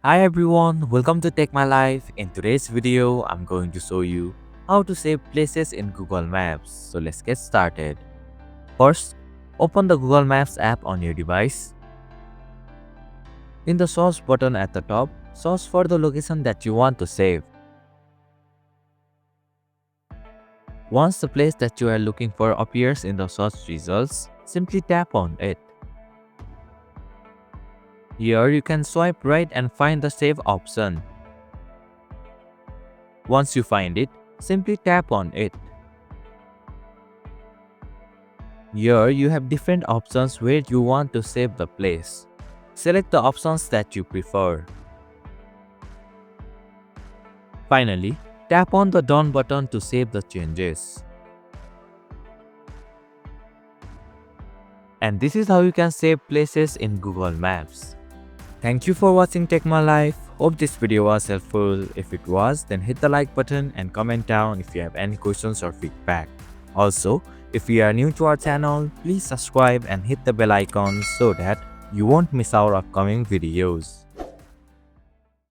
Hi everyone, welcome to Take My Life. In today's video, I'm going to show you how to save places in Google Maps. So let's get started. First, open the Google Maps app on your device. In the search button at the top, search for the location that you want to save. Once the place that you are looking for appears in the search results, simply tap on it. Here you can swipe right and find the save option. Once you find it, simply tap on it. Here you have different options where you want to save the place. Select the options that you prefer. Finally, tap on the Done button to save the changes. And this is how you can save places in Google Maps. Thank you for watching Take My Life. Hope this video was helpful. If it was, then hit the like button and comment down if you have any questions or feedback. Also, if you are new to our channel, please subscribe and hit the bell icon so that you won't miss our upcoming videos.